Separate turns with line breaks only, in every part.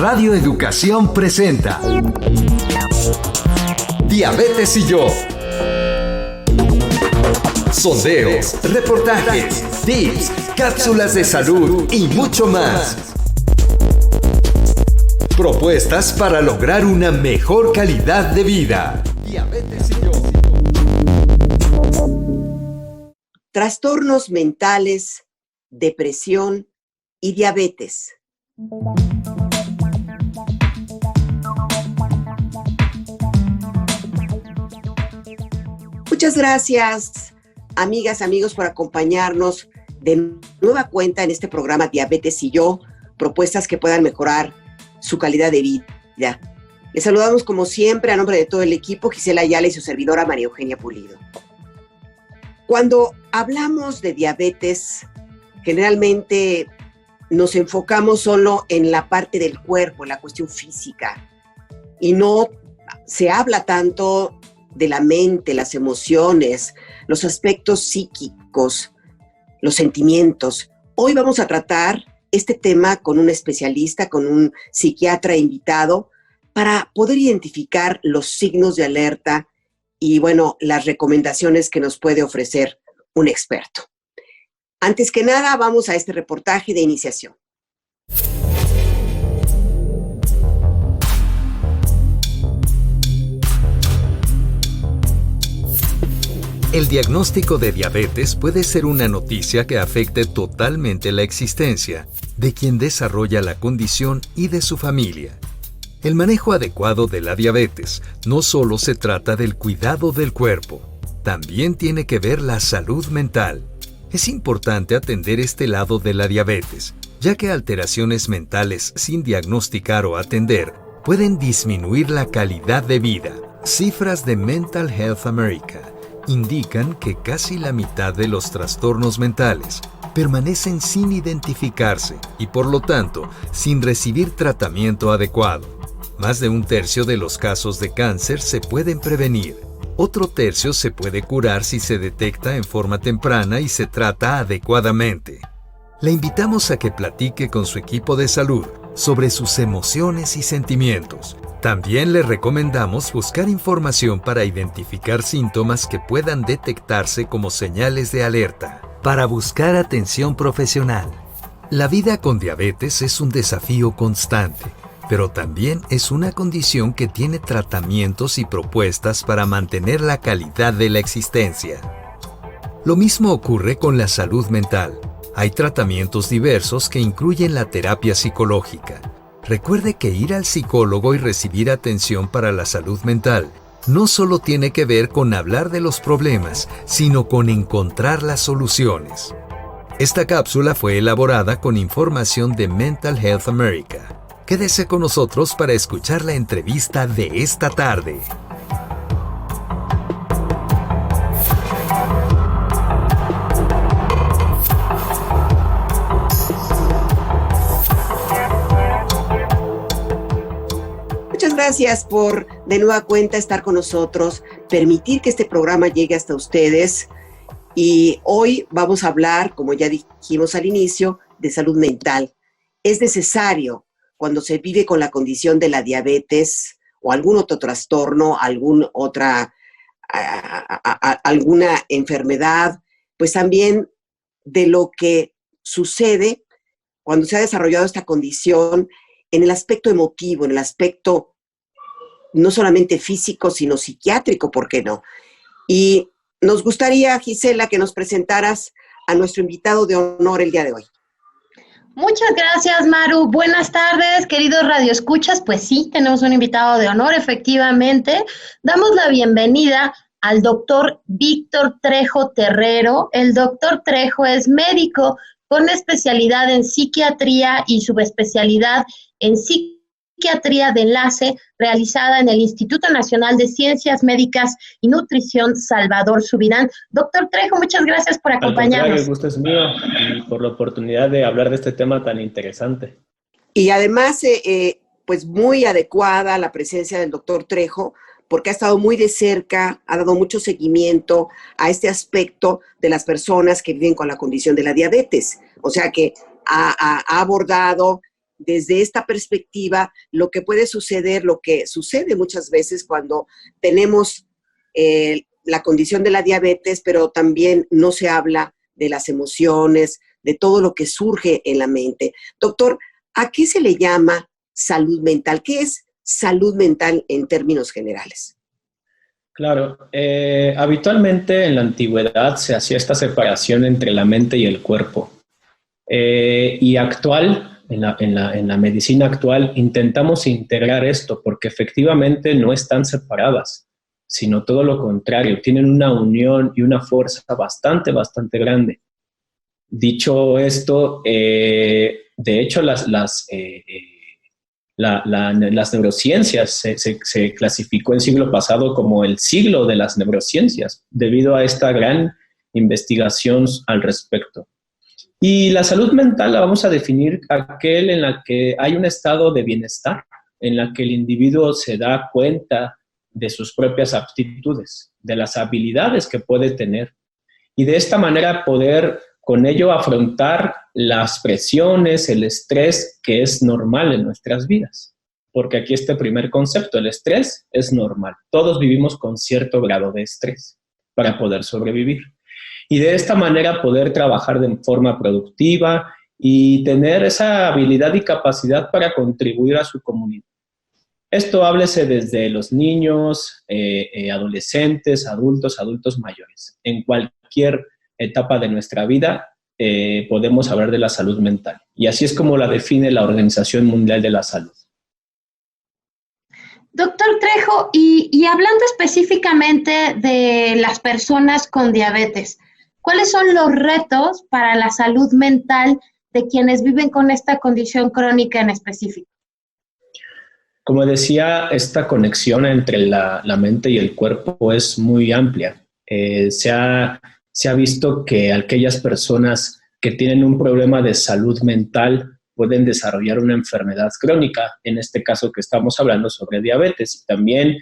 Radio Educación presenta Diabetes y yo. Sondeos, reportajes, tips, cápsulas de salud y mucho más. Propuestas para lograr una mejor calidad de vida. Diabetes y yo.
Trastornos mentales, depresión y diabetes. Muchas gracias, amigas, amigos, por acompañarnos de nueva cuenta en este programa Diabetes y yo, propuestas que puedan mejorar su calidad de vida. Les saludamos como siempre a nombre de todo el equipo, Gisela Ayala y su servidora María Eugenia Pulido. Cuando hablamos de diabetes, generalmente nos enfocamos solo en la parte del cuerpo, en la cuestión física, y no se habla tanto de la mente, las emociones, los aspectos psíquicos, los sentimientos. Hoy vamos a tratar este tema con un especialista, con un psiquiatra invitado, para poder identificar los signos de alerta y, bueno, las recomendaciones que nos puede ofrecer un experto. Antes que nada, vamos a este reportaje de iniciación.
El diagnóstico de diabetes puede ser una noticia que afecte totalmente la existencia de quien desarrolla la condición y de su familia. El manejo adecuado de la diabetes no solo se trata del cuidado del cuerpo, también tiene que ver la salud mental. Es importante atender este lado de la diabetes, ya que alteraciones mentales sin diagnosticar o atender pueden disminuir la calidad de vida. Cifras de Mental Health America indican que casi la mitad de los trastornos mentales permanecen sin identificarse y, por lo tanto, sin recibir tratamiento adecuado. Más de un tercio de los casos de cáncer se pueden prevenir. Otro tercio se puede curar si se detecta en forma temprana y se trata adecuadamente. Le invitamos a que platique con su equipo de salud sobre sus emociones y sentimientos. También le recomendamos buscar información para identificar síntomas que puedan detectarse como señales de alerta, para buscar atención profesional. La vida con diabetes es un desafío constante, pero también es una condición que tiene tratamientos y propuestas para mantener la calidad de la existencia. Lo mismo ocurre con la salud mental. Hay tratamientos diversos que incluyen la terapia psicológica. Recuerde que ir al psicólogo y recibir atención para la salud mental no solo tiene que ver con hablar de los problemas, sino con encontrar las soluciones. Esta cápsula fue elaborada con información de Mental Health America. Quédese con nosotros para escuchar la entrevista de esta tarde.
Muchas gracias por de nueva cuenta estar con nosotros, permitir que este programa llegue hasta ustedes. Y hoy vamos a hablar, como ya dijimos al inicio, de salud mental. Es necesario, cuando se vive con la condición de la diabetes o algún otro trastorno, alguna enfermedad, pues también de lo que sucede cuando se ha desarrollado esta condición en el aspecto emotivo, en el aspecto no solamente físico, sino psiquiátrico, ¿por qué no? Y nos gustaría, Gisela, que nos presentaras a nuestro invitado de honor el día de hoy.
Muchas gracias, Maru. Buenas tardes, queridos radioescuchas. Pues sí, tenemos un invitado de honor, efectivamente. Damos la bienvenida al doctor Víctor Trejo Terrero. El doctor Trejo es médico con especialidad en psiquiatría y subespecialidad en psiquiatría de enlace, realizada en el Instituto Nacional de Ciencias Médicas y Nutrición Salvador Subirán. Doctor Trejo, muchas gracias por acompañarnos.
El gusto es mío y por la oportunidad de hablar de este tema tan interesante.
Y además, pues muy adecuada la presencia del doctor Trejo, porque ha estado muy de cerca, ha dado mucho seguimiento a este aspecto de las personas que viven con la condición de la diabetes. O sea que ha abordado desde esta perspectiva lo que puede suceder, lo que sucede muchas veces cuando tenemos la condición de la diabetes, pero también no se habla de las emociones, de todo lo que surge en la mente. Doctor, ¿a qué se le llama salud mental? ¿Qué es salud mental en términos generales?
Claro, habitualmente en la antigüedad se hacía esta separación entre la mente y el cuerpo. Y en la medicina actual, intentamos integrar esto porque efectivamente no están separadas, sino todo lo contrario, tienen una unión y una fuerza bastante grande. Dicho esto, de hecho las neurociencias se clasificó el siglo pasado como el siglo de las neurociencias, debido a esta gran investigación al respecto. Y la salud mental la vamos a definir aquel en la que hay un estado de bienestar, en la que el individuo se da cuenta de sus propias aptitudes, de las habilidades que puede tener, y de esta manera poder con ello afrontar las presiones, el estrés que es normal en nuestras vidas. Porque aquí este primer concepto, el estrés es normal. Todos vivimos con cierto grado de estrés para poder sobrevivir. Y de esta manera poder trabajar de forma productiva y tener esa habilidad y capacidad para contribuir a su comunidad. Esto háblese desde los niños, adolescentes, adultos mayores. En cualquier etapa de nuestra vida podemos hablar de la salud mental. Y así es como la define la Organización Mundial de la Salud.
Doctor Trejo, y hablando específicamente de las personas con diabetes, ¿cuáles son los retos para la salud mental de quienes viven con esta condición crónica en específico?
Como decía, esta conexión entre la mente y el cuerpo es muy amplia. Se ha visto que aquellas personas que tienen un problema de salud mental pueden desarrollar una enfermedad crónica, en este caso que estamos hablando sobre diabetes, y también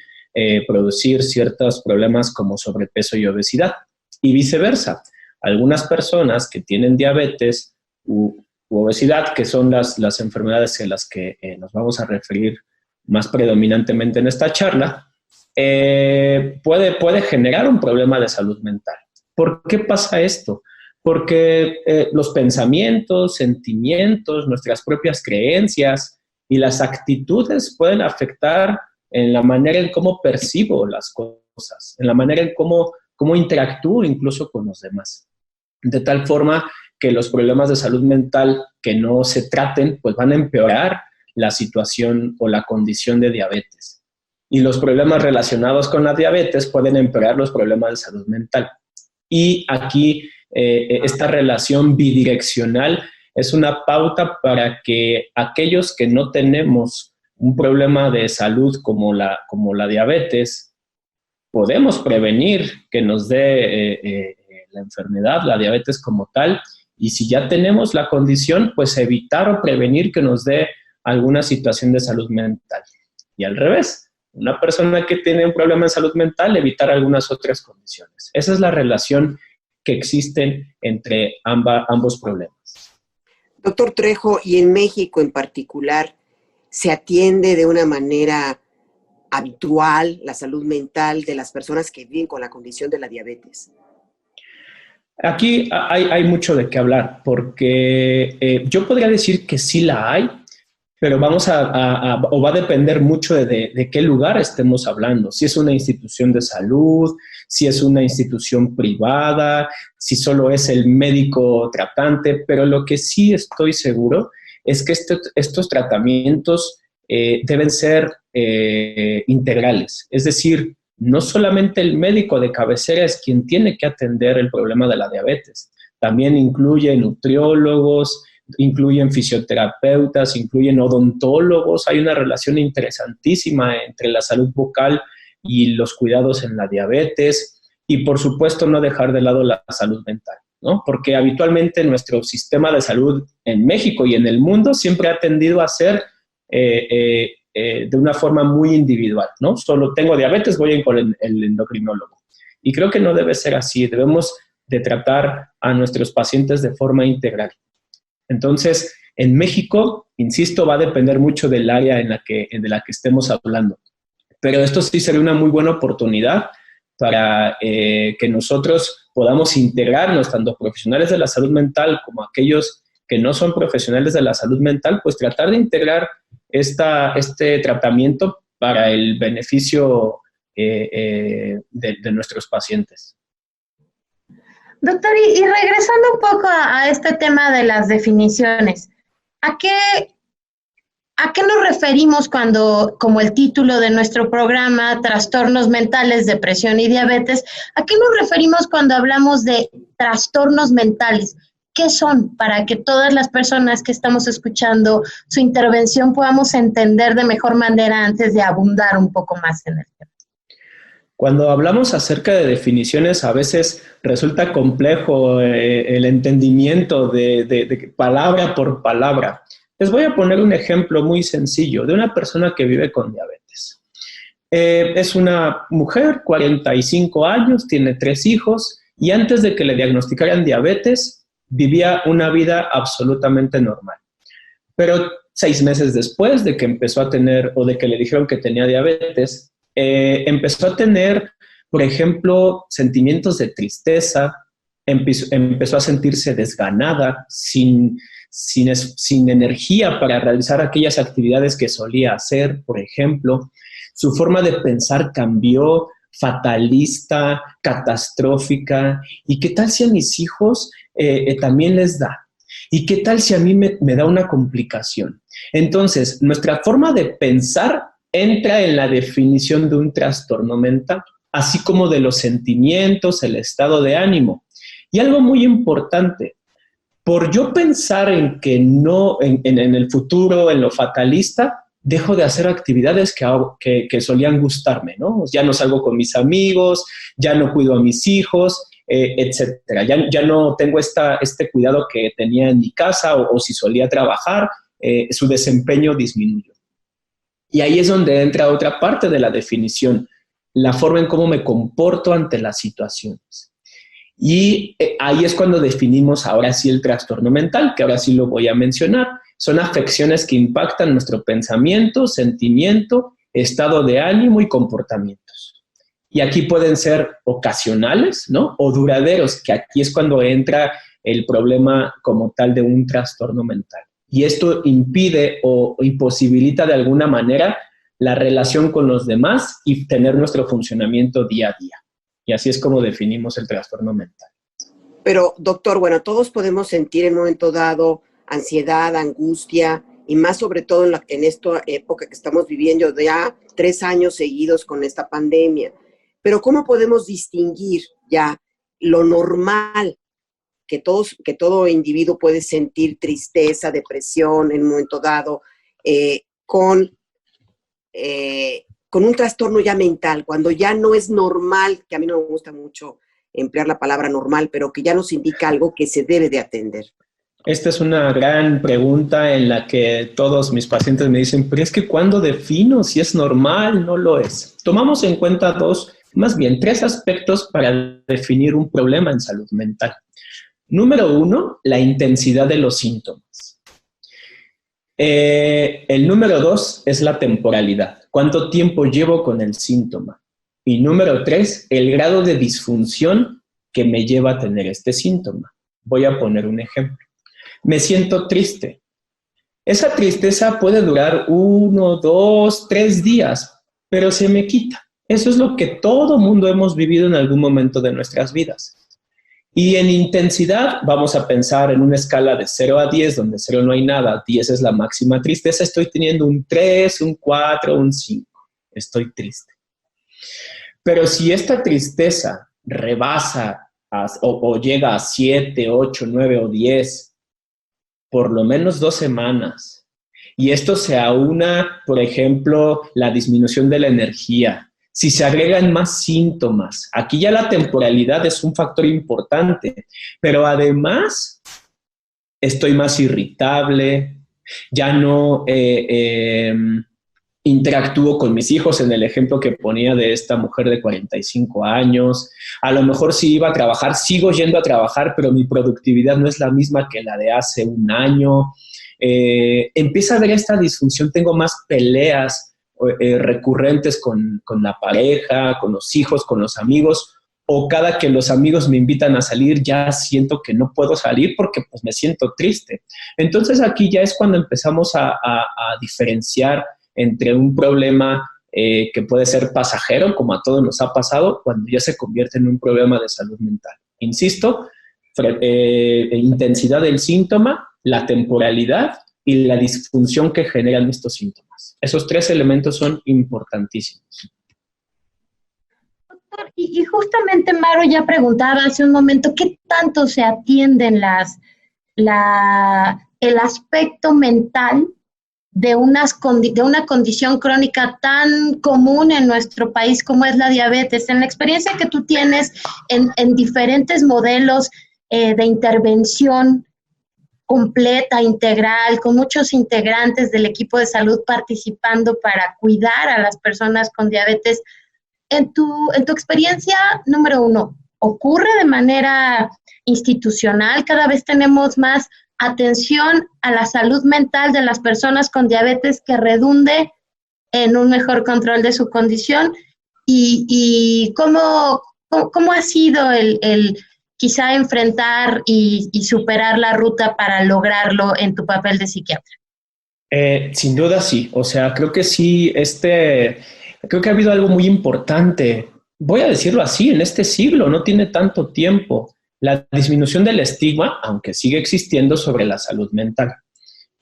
producir ciertos problemas como sobrepeso y obesidad, y viceversa. Algunas personas que tienen diabetes u obesidad, que son las enfermedades en las que nos vamos a referir más predominantemente en esta charla, puede generar un problema de salud mental. ¿Por qué pasa esto? Porque los pensamientos, sentimientos, nuestras propias creencias y las actitudes pueden afectar en la manera en cómo percibo las cosas, en la manera en cómo interactúo incluso con los demás. De tal forma que los problemas de salud mental que no se traten, pues van a empeorar la situación o la condición de diabetes. Y los problemas relacionados con la diabetes pueden empeorar los problemas de salud mental. Y aquí esta relación bidireccional es una pauta para que aquellos que no tenemos un problema de salud como la diabetes, podemos prevenir que nos dé la enfermedad, la diabetes como tal, y si ya tenemos la condición, pues evitar o prevenir que nos dé alguna situación de salud mental. Y al revés, una persona que tiene un problema de salud mental, evitar algunas otras condiciones. Esa es la relación que existen entre ambos problemas.
Doctor Trejo, y en México en particular, ¿se atiende de una manera habitual la salud mental de las personas que viven con la condición de la diabetes?
Aquí hay mucho de qué hablar, porque yo podría decir que sí la hay, pero va a depender mucho de qué lugar estemos hablando. Si es una institución de salud, si es una institución privada, si solo es el médico tratante, pero lo que sí estoy seguro es que estos tratamientos deben ser integrales. Es decir, no solamente el médico de cabecera es quien tiene que atender el problema de la diabetes. También incluye nutriólogos, incluyen fisioterapeutas, incluyen odontólogos. Hay una relación interesantísima entre la salud bucal y los cuidados en la diabetes. Y, por supuesto, no dejar de lado la salud mental, ¿no? Porque habitualmente nuestro sistema de salud en México y en el mundo siempre ha tendido a ser de una forma muy individual, ¿no? Solo tengo diabetes, voy a ir con el endocrinólogo. Y creo que no debe ser así. Debemos de tratar a nuestros pacientes de forma integral. Entonces, En México, insisto, va a depender mucho del área de la que estemos hablando. Pero esto sí sería una muy buena oportunidad para que nosotros podamos integrarnos, tanto profesionales de la salud mental como aquellos que no son profesionales de la salud mental, pues tratar de integrar este tratamiento para el beneficio de nuestros pacientes.
Doctor, y regresando un poco a este tema de las definiciones, ¿a qué nos referimos cuando, como el título de nuestro programa, trastornos mentales, depresión y diabetes, ¿a qué nos referimos cuando hablamos de trastornos mentales? ¿Qué son? Para que todas las personas que estamos escuchando su intervención podamos entender de mejor manera antes de abundar un poco más en el tema.
Cuando hablamos acerca de definiciones, a veces resulta complejo el entendimiento de palabra por palabra. Les voy a poner un ejemplo muy sencillo de una persona que vive con diabetes. Es una mujer, 45 años, tiene 3 hijos y antes de que le diagnosticaran diabetes, vivía una vida absolutamente normal. Pero 6 meses después de que empezó a tener o de que le dijeron que tenía diabetes, empezó a tener, por ejemplo, sentimientos de tristeza, empezó a sentirse desganada, sin energía para realizar aquellas actividades que solía hacer, por ejemplo. Su forma de pensar cambió, fatalista, catastrófica. ¿Y qué tal si a mis hijos también les da? ¿Y qué tal si a mí me da una complicación? Entonces, nuestra forma de pensar entra en la definición de un trastorno mental, así como de los sentimientos, el estado de ánimo. Y algo muy importante, por yo pensar en que no, en el futuro, en lo fatalista, dejo de hacer actividades que solían gustarme, ¿no? Ya no salgo con mis amigos, ya no cuido a mis hijos, etcétera. Ya no tengo este cuidado que tenía en mi casa o si solía trabajar, su desempeño disminuyó. Y ahí es donde entra otra parte de la definición, la forma en cómo me comporto ante las situaciones. Y ahí es cuando definimos ahora sí el trastorno mental, que ahora sí lo voy a mencionar. Son afecciones que impactan nuestro pensamiento, sentimiento, estado de ánimo y comportamientos. Y aquí pueden ser ocasionales, ¿no? O duraderos, que aquí es cuando entra el problema como tal de un trastorno mental. Y esto impide o imposibilita de alguna manera la relación con los demás y tener nuestro funcionamiento día a día. Y así es como definimos el trastorno mental.
Pero, doctor, bueno, todos podemos sentir en un momento dado ansiedad, angustia, y más sobre todo en esta época que estamos viviendo ya 3 años seguidos con esta pandemia. Pero ¿cómo podemos distinguir ya lo normal? Que todo individuo puede sentir tristeza, depresión en un momento dado, con un trastorno ya mental, cuando ya no es normal, que a mí no me gusta mucho emplear la palabra normal, pero que ya nos indica algo que se debe de atender.
Esta es una gran pregunta en la que todos mis pacientes me dicen, pero es que ¿cuándo defino si es normal? No lo es. Tomamos en cuenta 3 aspectos para definir un problema en salud mental. Número 1, la intensidad de los síntomas. El número 2 es la temporalidad. ¿Cuánto tiempo llevo con el síntoma? Y número 3, el grado de disfunción que me lleva a tener este síntoma. Voy a poner un ejemplo. Me siento triste. Esa tristeza puede durar 1, 2, 3 días, pero se me quita. Eso es lo que todo mundo hemos vivido en algún momento de nuestras vidas. Y en intensidad vamos a pensar en una escala de 0 a 10, donde 0 no hay nada, 10 es la máxima tristeza. Estoy teniendo un 3, un 4, un 5. Estoy triste. Pero si esta tristeza rebasa o llega a 7, 8, 9 o 10, por lo menos 2 semanas, y esto se aúna, por ejemplo, la disminución de la energía, si se agregan más síntomas, aquí ya la temporalidad es un factor importante, pero además estoy más irritable, ya no interactúo con mis hijos, en el ejemplo que ponía de esta mujer de 45 años, a lo mejor si iba a trabajar, sigo yendo a trabajar, pero mi productividad no es la misma que la de hace un año, empieza a haber esta disfunción, tengo más peleas recurrentes con la pareja, con los hijos, con los amigos, o cada que los amigos me invitan a salir ya siento que no puedo salir porque pues me siento triste. Entonces aquí ya es cuando empezamos a diferenciar entre un problema que puede ser pasajero, como a todos nos ha pasado, cuando ya se convierte en un problema de salud mental. Insisto, intensidad del síntoma, la temporalidad y la disfunción que generan estos síntomas. Esos 3 elementos son importantísimos.
Doctor, y justamente Maru ya preguntaba hace un momento, ¿qué tanto se atienden el aspecto mental de una condición crónica tan común en nuestro país como es la diabetes? En la experiencia que tú tienes en diferentes modelos de intervención completa, integral, con muchos integrantes del equipo de salud participando para cuidar a las personas con diabetes, en tu experiencia, número 1, ¿ocurre de manera institucional? Cada vez tenemos más atención a la salud mental de las personas con diabetes que redunde en un mejor control de su condición. ¿Y cómo ha sido el quizá enfrentar y superar la ruta para lograrlo en tu papel de psiquiatra?
Sin duda sí, o sea, creo que sí, creo que ha habido algo muy importante, voy a decirlo así, en este siglo, no tiene tanto tiempo, la disminución del estigma, aunque sigue existiendo, sobre la salud mental.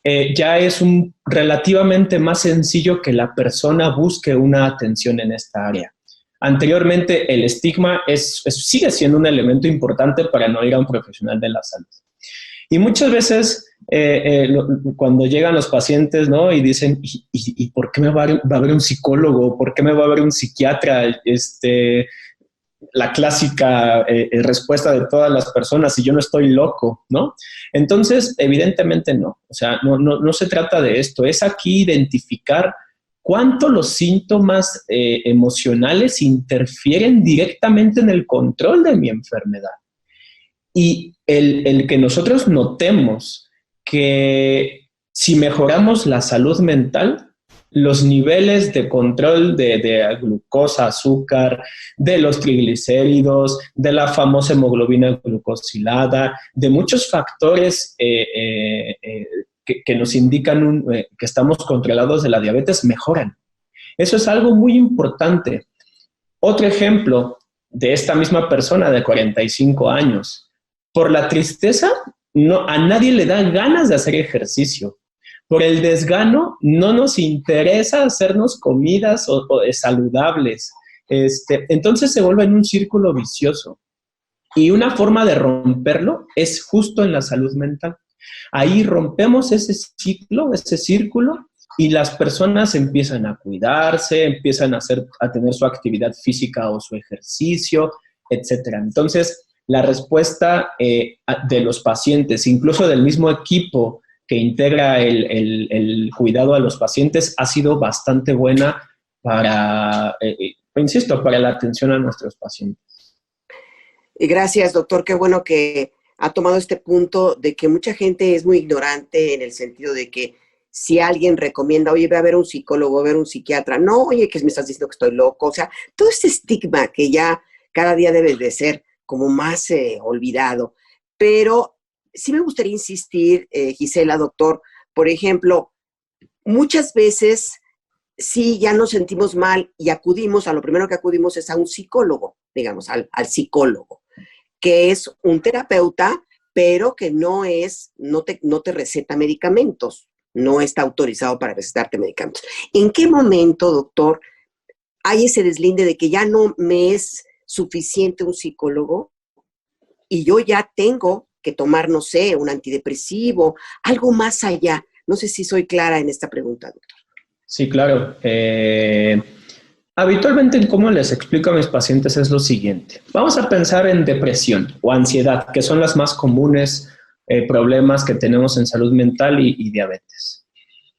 Ya es relativamente más sencillo que la persona busque una atención en esta área. Anteriormente, el estigma sigue siendo un elemento importante para no ir a un profesional de la salud. Y muchas veces, cuando llegan los pacientes, ¿no? Y dicen, ¿y por qué me va a ver un psicólogo? ¿Por qué me va a ver un psiquiatra? La clásica respuesta de todas las personas, si yo no estoy loco, ¿no? Entonces, evidentemente no. O sea, no se trata de esto. Es aquí identificar cuánto los síntomas emocionales interfieren directamente en el control de mi enfermedad. Y el que nosotros notemos que si mejoramos la salud mental, los niveles de control de glucosa, azúcar, de los triglicéridos, de la famosa hemoglobina glucosilada, de muchos factores que nos indican que estamos controlados de la diabetes, mejoran. Eso es algo muy importante. Otro ejemplo de esta misma persona de 45 años. Por la tristeza, a nadie le da ganas de hacer ejercicio. Por el desgano, no nos interesa hacernos comidas saludables. Entonces se vuelve en un círculo vicioso. Y una forma de romperlo es justo en la salud mental. Ahí rompemos ese ciclo, ese círculo, y las personas empiezan a cuidarse, empiezan a tener su actividad física o su ejercicio, etc. Entonces, la respuesta de los pacientes, incluso del mismo equipo que integra el cuidado a los pacientes, ha sido bastante buena para la atención a nuestros pacientes.
Gracias, doctor. Qué bueno que ha tomado este punto de que mucha gente es muy ignorante en el sentido de que si alguien recomienda, oye, ve a ver un psicólogo, ve a ver un psiquiatra, no, oye, que me estás diciendo que estoy loco. O sea, todo este estigma que ya cada día debe de ser como más olvidado. Pero sí me gustaría insistir, Gisela, doctor, por ejemplo, muchas veces sí ya nos sentimos mal y a lo primero que acudimos es a un psicólogo, digamos, al psicólogo, que es un terapeuta, pero que no te receta medicamentos, no está autorizado para recetarte medicamentos. ¿En qué momento, doctor, hay ese deslinde de que ya no me es suficiente un psicólogo y yo ya tengo que tomar, no sé, un antidepresivo, algo más allá? No sé si soy clara en esta pregunta, doctor.
Sí, claro. Habitualmente, como les explico a mis pacientes, es lo siguiente. Vamos a pensar en depresión o ansiedad, que son las más comunes problemas que tenemos en salud mental y diabetes.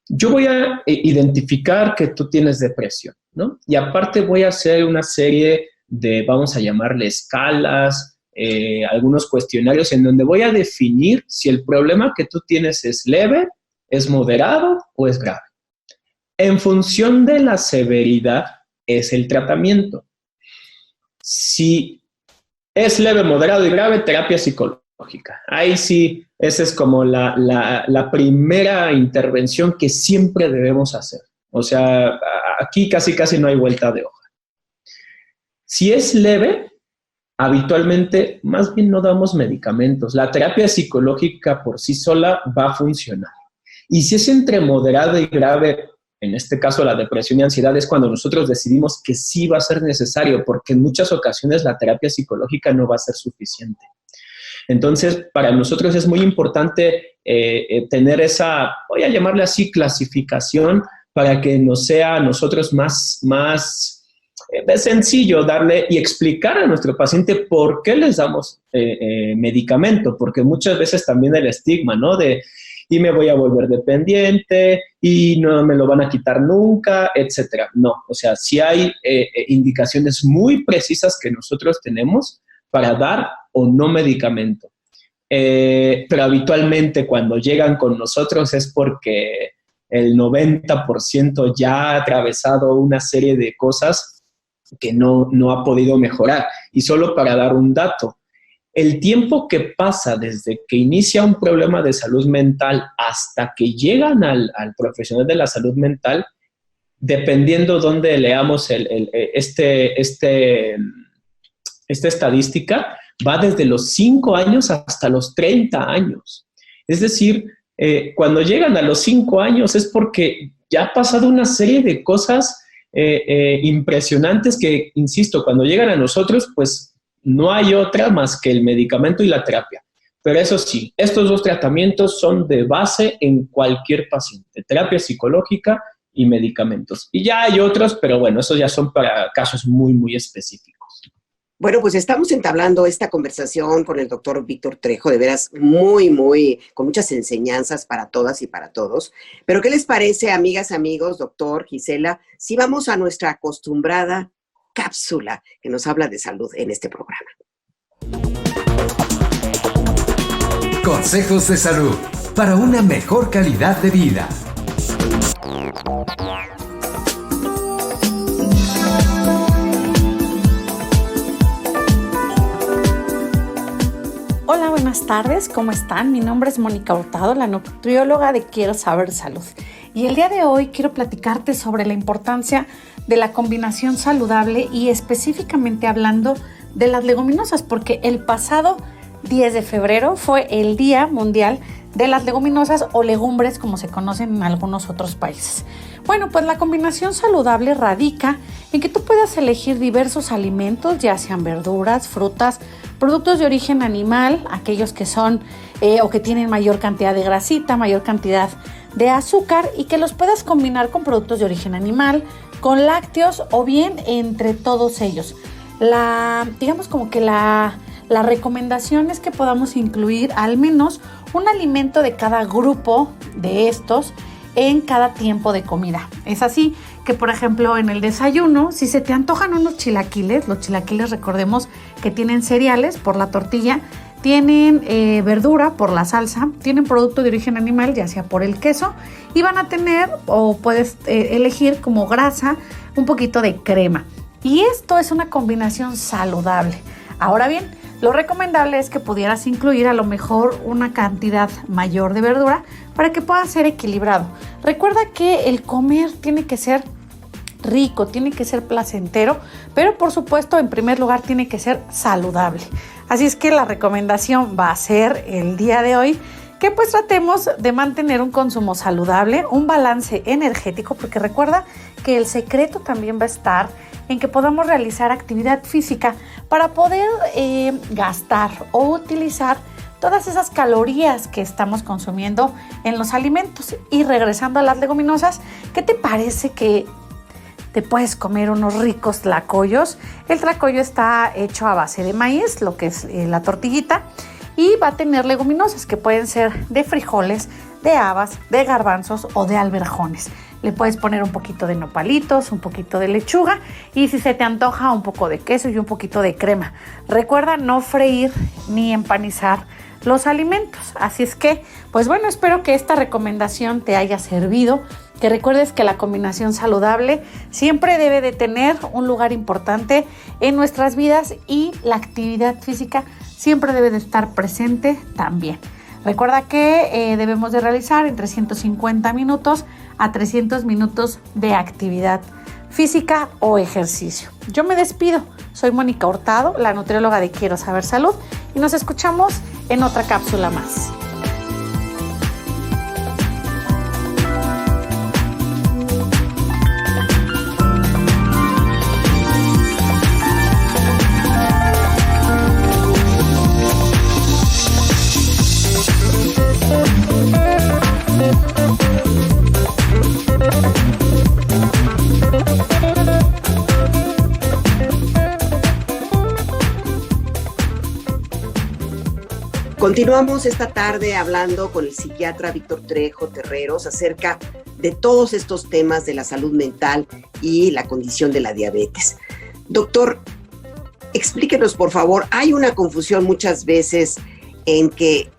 Yo voy a identificar que tú tienes depresión, ¿no? Y aparte voy a hacer una serie de, vamos a llamarle escalas, algunos cuestionarios en donde voy a definir si el problema que tú tienes es leve, ¿Es moderado o es grave? En función de la severidad es el tratamiento. Si es leve, moderado y grave, terapia psicológica. Ahí sí, esa es como la primera intervención que siempre debemos hacer. O sea, aquí casi no hay vuelta de hoja. Si es leve, habitualmente más bien no damos medicamentos. La terapia psicológica por sí sola va a funcionar. Y si es entre moderado y grave, en este caso la depresión y ansiedad, es cuando nosotros decidimos que sí va a ser necesario, porque en muchas ocasiones la terapia psicológica no va a ser suficiente. Entonces, para nosotros es muy importante tener esa, voy a llamarle así, clasificación, para que nos sea a nosotros más sencillo darle y explicar a nuestro paciente por qué les damos medicamento, porque muchas veces también el estigma, ¿no? Y me voy a volver dependiente, y no me lo van a quitar nunca, etcétera. No, o sea, sí hay indicaciones muy precisas que nosotros tenemos para dar o no medicamento. Pero habitualmente cuando llegan con nosotros es porque el 90% ya ha atravesado una serie de cosas que no ha podido mejorar. Y solo para dar un dato, el tiempo que pasa desde que inicia un problema de salud mental hasta que llegan al profesional de la salud mental, dependiendo dónde leamos esta estadística, va desde los 5 años hasta los 30 años. Es decir, cuando llegan a los 5 años es porque ya ha pasado una serie de cosas impresionantes que, insisto, cuando llegan a nosotros, pues no hay otra más que el medicamento y la terapia. Pero eso sí, estos dos tratamientos son de base en cualquier paciente, terapia psicológica y medicamentos. Y ya hay otros, pero bueno, esos ya son para casos muy, muy específicos.
Bueno, pues estamos entablando esta conversación con el doctor Víctor Trejo, de veras con muchas enseñanzas para todas y para todos. Pero ¿qué les parece, amigas, amigos, doctor, Gisela, si vamos a nuestra acostumbrada cápsula que nos habla de salud en este programa?
Consejos de salud para una mejor calidad de vida.
Hola, buenas tardes, ¿cómo están? Mi nombre es Mónica Hurtado, la nutrióloga de Quiero Saber Salud. Y el día de hoy quiero platicarte sobre la importancia de la combinación saludable y específicamente hablando de las leguminosas, porque el pasado 10 de febrero fue el Día Mundial de las Leguminosas o legumbres, como se conocen en algunos otros países. Bueno, pues la combinación saludable radica en que tú puedas elegir diversos alimentos, ya sean verduras, frutas, productos de origen animal, aquellos que son o que tienen mayor cantidad de grasita, mayor cantidad de azúcar, y que los puedas combinar con productos de origen animal, con lácteos o bien entre todos ellos. Digamos como que la recomendación es que podamos incluir al menos un alimento de cada grupo de estos en cada tiempo de comida. Es así que, por ejemplo, en el desayuno, si se te antojan unos chilaquiles, los chilaquiles recordemos que tienen cereales por la tortilla, tienen verdura por la salsa, tienen producto de origen animal, ya sea por el queso, y van a tener, o puedes elegir como grasa, un poquito de crema. Y esto es una combinación saludable. Ahora bien, lo recomendable es que pudieras incluir a lo mejor una cantidad mayor de verdura para que pueda ser equilibrado. Recuerda que el comer tiene que ser rico, tiene que ser placentero, pero por supuesto, en primer lugar, tiene que ser saludable. Así es que la recomendación va a ser el día de hoy que pues tratemos de mantener un consumo saludable, un balance energético, porque recuerda que el secreto también va a estar en que podamos realizar actividad física para poder gastar o utilizar todas esas calorías que estamos consumiendo en los alimentos. Y regresando a las leguminosas, ¿qué te parece que te puedes comer unos ricos tlacoyos? El tlacoyo está hecho a base de maíz, lo que es la tortillita, y va a tener leguminosas que pueden ser de frijoles, de habas, de garbanzos o de alverjones. Le puedes poner un poquito de nopalitos, un poquito de lechuga y, si se te antoja, un poco de queso y un poquito de crema. Recuerda no freír ni empanizar los alimentos. Así es que, pues bueno, espero que esta recomendación te haya servido, que recuerdes que la combinación saludable siempre debe de tener un lugar importante en nuestras vidas y la actividad física siempre debe de estar presente también. Recuerda que debemos de realizar entre 150 minutos a 300 minutos de actividad física o ejercicio. Yo me despido. Soy Mónica Hurtado, la nutrióloga de Quiero Saber Salud, y nos escuchamos en otra cápsula más.
Continuamos esta tarde hablando con el psiquiatra Víctor Trejo Terreros acerca de todos estos temas de la salud mental y la condición de la diabetes. Doctor, explíquenos por favor, hay una confusión muchas veces en que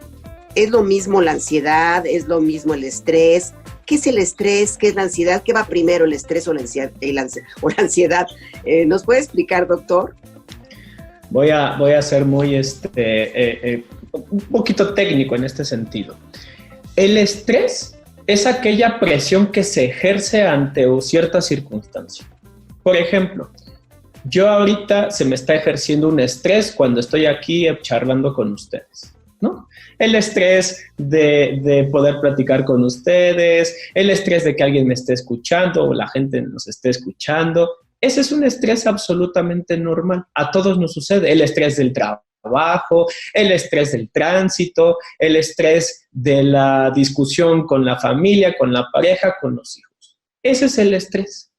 es lo mismo la ansiedad, es lo mismo el estrés. ¿Qué es el estrés? ¿Qué es la ansiedad? ¿Qué va primero, el estrés o la ansiedad? ¿Nos puede explicar, doctor?
Voy a ser muy un poquito técnico en este sentido. El estrés es aquella presión que se ejerce ante cierta circunstancia. Por ejemplo, yo ahorita se me está ejerciendo un estrés cuando estoy aquí charlando con ustedes, ¿no? El estrés de poder platicar con ustedes, el estrés de que alguien me esté escuchando o la gente nos esté escuchando. Ese es un estrés absolutamente normal. A todos nos sucede. El estrés del trabajo, el estrés del tránsito, el estrés de la discusión con la familia, con la pareja, con los hijos. Ese es el estrés.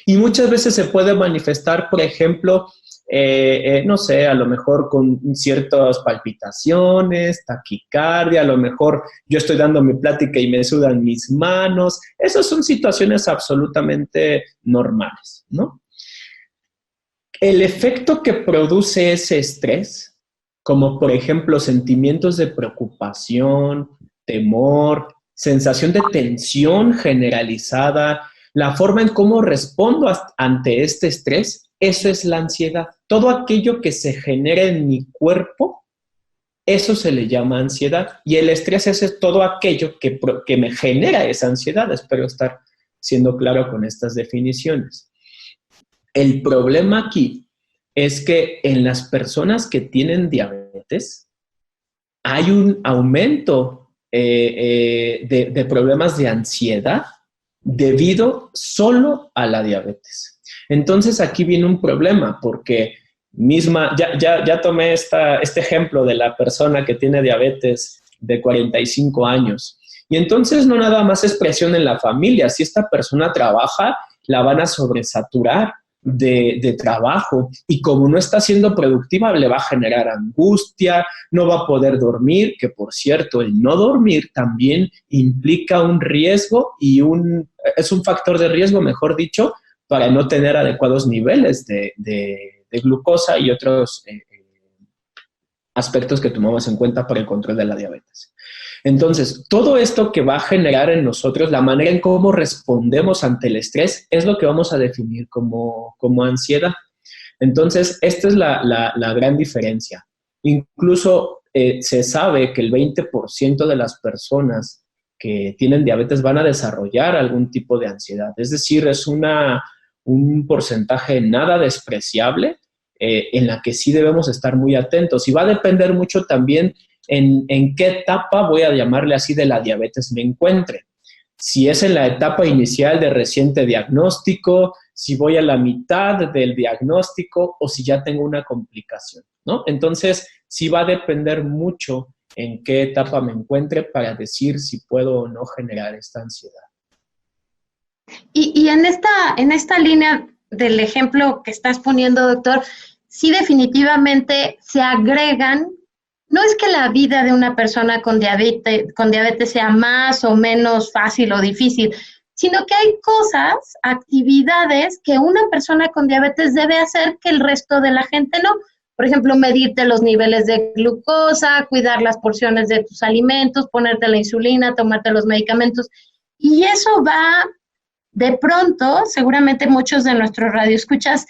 Y muchas veces se puede manifestar, por ejemplo, no sé, a lo mejor con ciertas palpitaciones, taquicardia, a lo mejor yo estoy dando mi plática y me sudan mis manos. Esas son situaciones absolutamente normales, ¿no? El efecto que produce ese estrés, como por ejemplo sentimientos de preocupación, temor, sensación de tensión generalizada, la forma en cómo respondo ante este estrés, eso es la ansiedad. Todo aquello que se genera en mi cuerpo, eso se le llama ansiedad. Y el estrés es todo aquello que me genera esa ansiedad. Espero estar siendo claro con estas definiciones. El problema aquí es que en las personas que tienen diabetes hay un aumento de problemas de ansiedad debido solo a la diabetes. Entonces aquí viene un problema porque ya tomé este ejemplo de la persona que tiene diabetes de 45 años. Y entonces no nada más es presión en la familia. Si esta persona trabaja, la van a sobresaturar de trabajo. Y como no está siendo productiva, le va a generar angustia, no va a poder dormir, que por cierto, el no dormir también implica un riesgo y es un factor de riesgo, mejor dicho, para no tener adecuados niveles de glucosa y otros aspectos que tomamos en cuenta para el control de la diabetes. Entonces, todo esto que va a generar en nosotros, la manera en cómo respondemos ante el estrés, es lo que vamos a definir como ansiedad. Entonces, esta es la gran diferencia. Incluso se sabe que el 20% de las personas que tienen diabetes van a desarrollar algún tipo de ansiedad. Es decir, es un porcentaje nada despreciable en la que sí debemos estar muy atentos. Y va a depender mucho también en qué etapa, voy a llamarle así, de la diabetes me encuentre. Si es en la etapa inicial de reciente diagnóstico, si voy a la mitad del diagnóstico o si ya tengo una complicación, ¿no? Entonces, sí va a depender mucho en qué etapa me encuentre para decir si puedo o no generar esta ansiedad.
Y en esta línea del ejemplo que estás poniendo, doctor, sí definitivamente se agregan, no es que la vida de una persona con diabetes sea más o menos fácil o difícil, sino que hay cosas, actividades que una persona con diabetes debe hacer que el resto de la gente no. por ejemplo, medirte los niveles de glucosa, cuidar las porciones de tus alimentos, ponerte la insulina, tomarte los medicamentos. Y eso va, de pronto, seguramente muchos de nuestros radioescuchas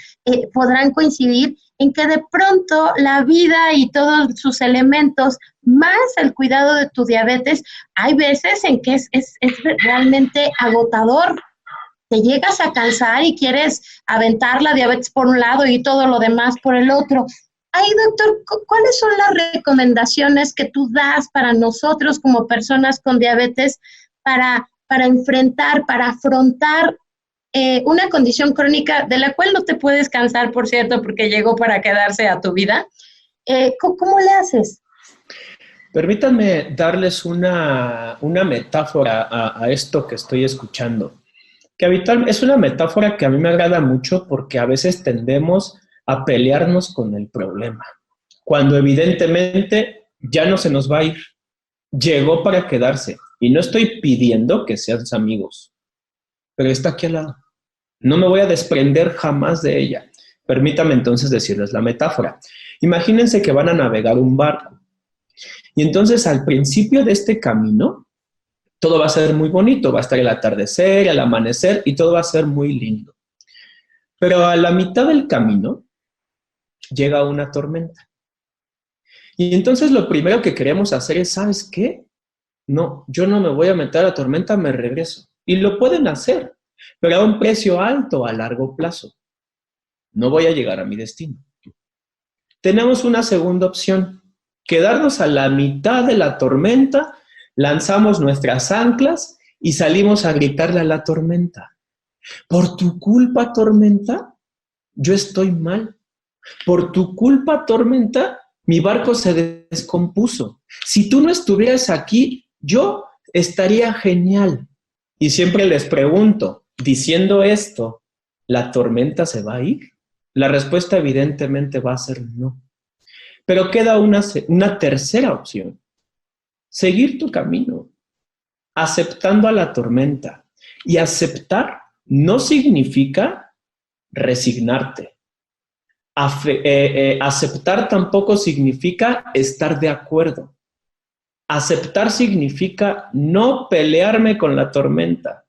podrán coincidir en que de pronto la vida y todos sus elementos, más el cuidado de tu diabetes, hay veces en que es realmente agotador. Te llegas a cansar y quieres aventar la diabetes por un lado y todo lo demás por el otro. Ay, doctor, ¿cuáles son las recomendaciones que tú das para nosotros como personas con diabetes para enfrentar, para afrontar una condición crónica de la cual no te puedes cansar, por cierto, porque llegó para quedarse a tu vida? ¿Cómo le haces?
Permítanme darles una metáfora a esto que estoy escuchando, que habitualmente es una metáfora que a mí me agrada mucho porque a veces tendemos a pelearnos con el problema, cuando evidentemente ya no se nos va a ir, llegó para quedarse. Y no estoy pidiendo que seas amigos, pero está aquí al lado. No me voy a desprender jamás de ella. Permítame entonces decirles la metáfora. Imagínense que van a navegar un barco. Y entonces al principio de este camino, todo va a ser muy bonito. Va a estar el atardecer, el amanecer y todo va a ser muy lindo. Pero a la mitad del camino llega una tormenta. Y entonces lo primero que queremos hacer es, ¿sabes qué? No, yo no me voy a meter a la tormenta, me regreso. Y lo pueden hacer, pero a un precio alto a largo plazo. No voy a llegar a mi destino. Tenemos una segunda opción, quedarnos a la mitad de la tormenta, lanzamos nuestras anclas y salimos a gritarle a la tormenta. Por tu culpa, tormenta, yo estoy mal. Por tu culpa, tormenta, mi barco se descompuso. Si tú no estuvieras aquí, yo estaría genial. Y siempre les pregunto, diciendo esto, ¿la tormenta se va a ir? La respuesta evidentemente va a ser no. Pero queda una tercera opción. Seguir tu camino, aceptando a la tormenta. Y aceptar no significa resignarte. Aceptar tampoco significa estar de acuerdo. Aceptar significa no pelearme con la tormenta.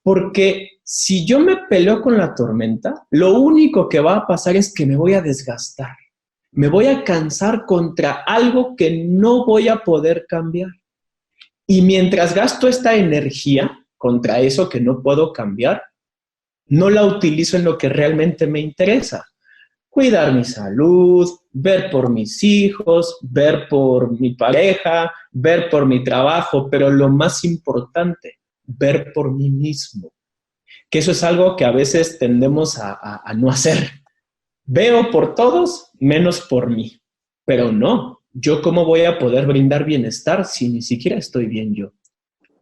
Porque si yo me peleo con la tormenta, lo único que va a pasar es que me voy a desgastar. Me voy a cansar contra algo que no voy a poder cambiar. Y mientras gasto esta energía contra eso que no puedo cambiar, no la utilizo en lo que realmente me interesa. Cuidar mi salud, ver por mis hijos, ver por mi pareja, ver por mi trabajo, pero lo más importante, ver por mí mismo. Que eso es algo que a veces tendemos a no hacer. Veo por todos, menos por mí. Pero no, ¿yo cómo voy a poder brindar bienestar si ni siquiera estoy bien yo?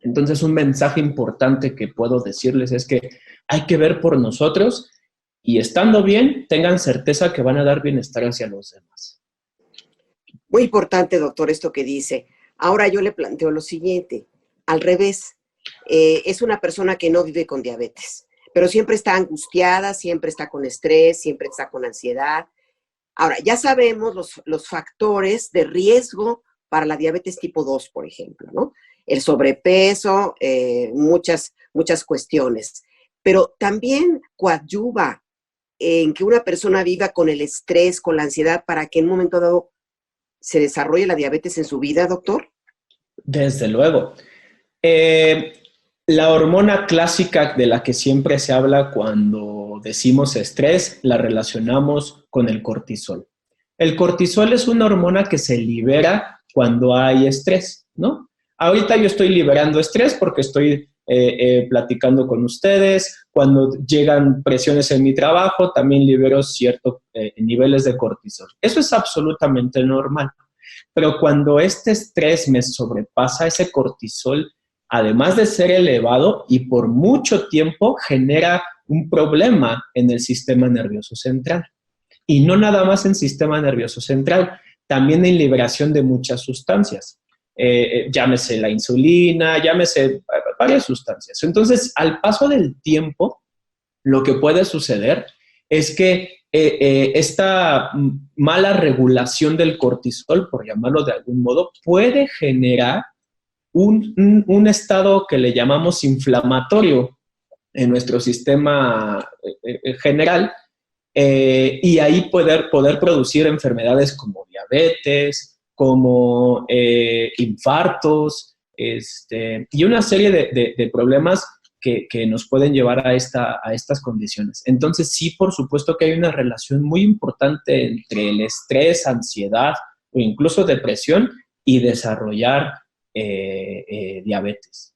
Entonces, un mensaje importante que puedo decirles es que hay que ver por nosotros y estando bien, tengan certeza que van a dar bienestar hacia los demás.
Muy importante, doctor, esto que dice. Ahora yo le planteo lo siguiente, al revés, es una persona que no vive con diabetes, pero siempre está angustiada, siempre está con estrés, siempre está con ansiedad. Ahora, ya sabemos los factores de riesgo para la diabetes tipo 2, por ejemplo, ¿no? El sobrepeso, muchas cuestiones, pero también coadyuva en que una persona viva con el estrés, con la ansiedad, para que en un momento dado se desarrolle la diabetes en su vida, doctor.
Desde luego. La hormona clásica de la que siempre se habla cuando decimos estrés, la relacionamos con el cortisol. El cortisol es una hormona que se libera cuando hay estrés, ¿no? Ahorita yo estoy liberando estrés porque estoy platicando con ustedes. Cuando llegan presiones en mi trabajo, también libero ciertos niveles de cortisol. Eso es absolutamente normal. Pero cuando este estrés me sobrepasa, ese cortisol, además de ser elevado y por mucho tiempo, genera un problema en el sistema nervioso central. Y no nada más en sistema nervioso central, también en liberación de muchas sustancias. Llámese la insulina, llámese varias sustancias. Entonces, al paso del tiempo, lo que puede suceder es que esta mala regulación del cortisol, por llamarlo de algún modo, puede generar un estado que le llamamos inflamatorio en nuestro sistema general, y ahí poder producir enfermedades como diabetes, como infartos, y una serie de problemas que nos pueden llevar a estas condiciones. Entonces, sí, por supuesto que hay una relación muy importante entre el estrés, ansiedad o incluso depresión y desarrollar diabetes.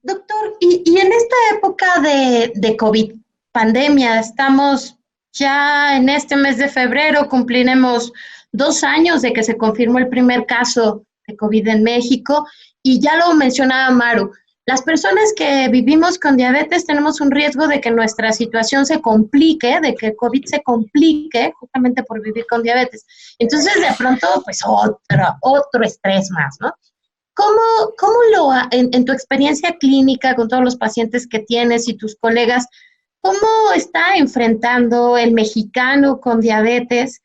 Doctor, y en esta época de COVID, pandemia, estamos ya en este mes de febrero, cumpliremos 2 años de que se confirmó el primer caso de COVID en México, y ya lo mencionaba Maru, las personas que vivimos con diabetes tenemos un riesgo de que nuestra situación se complique, de que el COVID se complique justamente por vivir con diabetes. Entonces, de pronto, pues otro estrés más, ¿no? ¿Cómo en tu experiencia clínica con todos los pacientes que tienes y tus colegas, cómo está enfrentando el mexicano con diabetes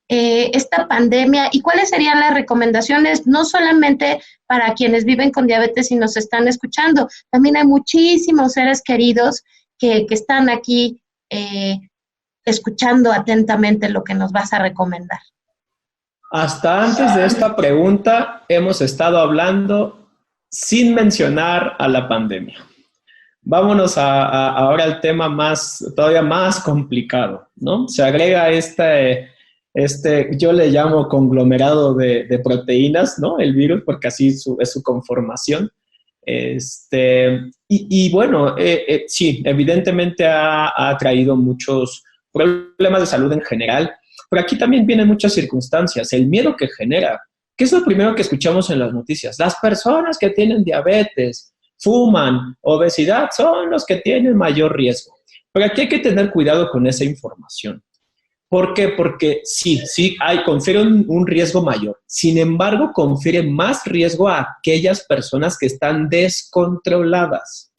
esta pandemia, y cuáles serían las recomendaciones, no solamente para quienes viven con diabetes y nos están escuchando? También hay muchísimos seres queridos que están aquí escuchando atentamente lo que nos vas a recomendar.
Hasta antes de esta pregunta hemos estado hablando sin mencionar a la pandemia. Vámonos ahora al tema todavía más complicado, ¿no? Se agrega yo le llamo conglomerado de proteínas, ¿no? El virus, porque así es su conformación. Bueno, sí, evidentemente ha traído muchos problemas de salud en general, pero aquí también vienen muchas circunstancias. El miedo que genera, ¿qué es lo primero que escuchamos en las noticias? Las personas que tienen diabetes, fuman, obesidad, son los que tienen mayor riesgo. Pero aquí hay que tener cuidado con esa información. ¿Por qué? Porque sí, confiere un riesgo mayor. Sin embargo, confiere más riesgo a aquellas personas que están descontroladas.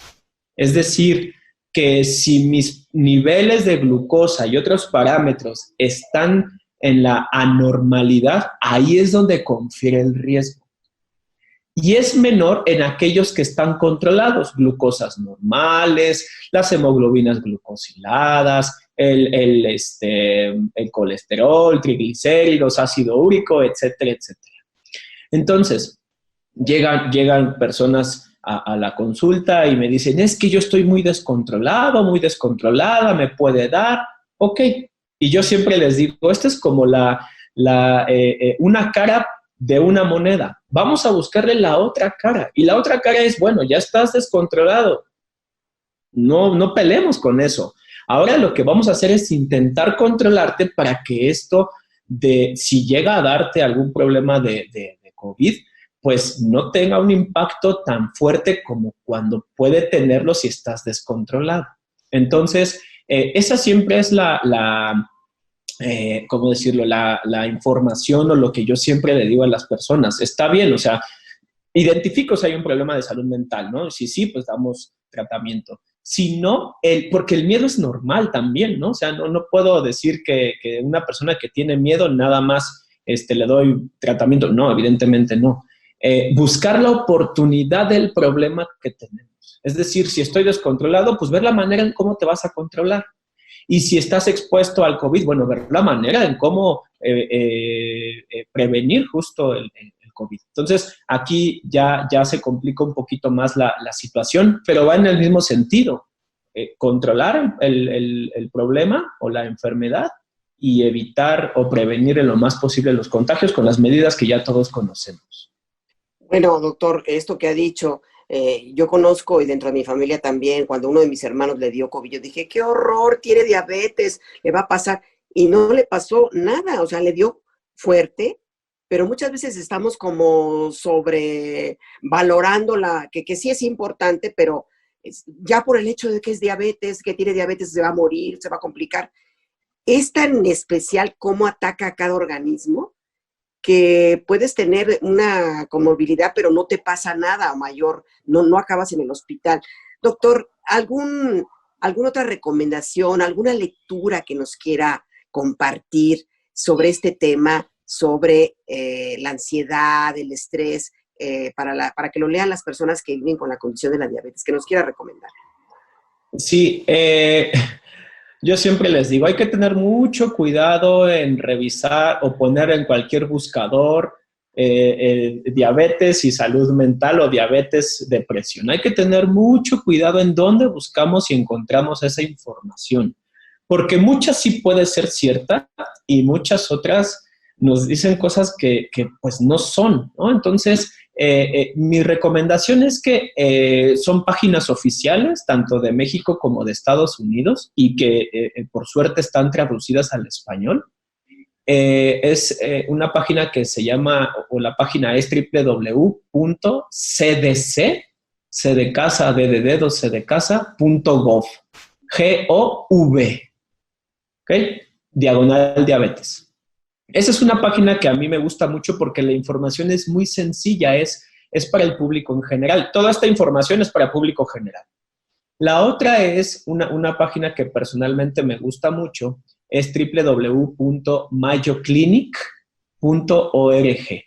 Es decir, que si mis niveles de glucosa y otros parámetros están en la anormalidad, ahí es donde confiere el riesgo. Y es menor en aquellos que están controlados, glucosas normales, las hemoglobinas glucosiladas, el colesterol, triglicéridos, ácido úrico, etcétera, etcétera. Entonces, llegan personas a la consulta y me dicen, es que yo estoy muy descontrolado, muy descontrolada, ¿me puede dar? Ok. Y yo siempre les digo, esta es como una cara de una moneda. Vamos a buscarle la otra cara. Y la otra cara es, bueno, ya estás descontrolado. No peleemos con eso. Ahora lo que vamos a hacer es intentar controlarte para que esto, si llega a darte algún problema de COVID, pues no tenga un impacto tan fuerte como cuando puede tenerlo si estás descontrolado. Entonces, esa siempre es ¿cómo decirlo? La información o lo que yo siempre le digo a las personas. Está bien, o sea, identifico si hay un problema de salud mental, ¿no? Si sí, pues damos tratamiento. Si no, porque el miedo es normal también, ¿no? O sea, no puedo decir que una persona que tiene miedo nada más le doy tratamiento. No, evidentemente no. Buscar la oportunidad del problema que tenemos. Es decir, si estoy descontrolado, pues ver la manera en cómo te vas a controlar. Y si estás expuesto al COVID, bueno, ver la manera en cómo prevenir justo el COVID. Entonces, aquí ya se complica un poquito más la situación, pero va en el mismo sentido. Controlar el problema o la enfermedad y evitar o prevenir en lo más posible los contagios con las medidas que ya todos conocemos.
Bueno, doctor, esto que ha dicho, yo conozco y dentro de mi familia también, cuando uno de mis hermanos le dio COVID, yo dije, qué horror, tiene diabetes, le va a pasar. Y no le pasó nada, o sea, le dio fuerte, pero muchas veces estamos como sobrevalorando que sí es importante, pero ya por el hecho de que es diabetes, que tiene diabetes, se va a morir, se va a complicar. Es tan especial cómo ataca a cada organismo que puedes tener una comorbilidad, pero no te pasa nada mayor, no acabas en el hospital. Doctor, ¿alguna otra recomendación, alguna lectura que nos quiera compartir sobre este tema, sobre la ansiedad, el estrés, para que lo lean las personas que viven con la condición de la diabetes, que nos quiera recomendar?
Sí, yo siempre les digo, hay que tener mucho cuidado en revisar o poner en cualquier buscador diabetes y salud mental o diabetes, depresión. Hay que tener mucho cuidado en dónde buscamos y encontramos esa información, porque muchas sí puede ser cierta y muchas otras nos dicen cosas que pues no son, ¿no? Entonces, mi recomendación es que son páginas oficiales, tanto de México como de Estados Unidos, y que por suerte están traducidas al español. Es una página que se llama, o la página es www.cdc, c de casa, d de dedo, c de casa.gov, G-O-V, ¿ok? Diagonal diabetes. Esa es una página que a mí me gusta mucho porque la información es muy sencilla, es para el público en general. Toda esta información es para el público general. La otra es una página que personalmente me gusta mucho, es www.mayoclinic.org.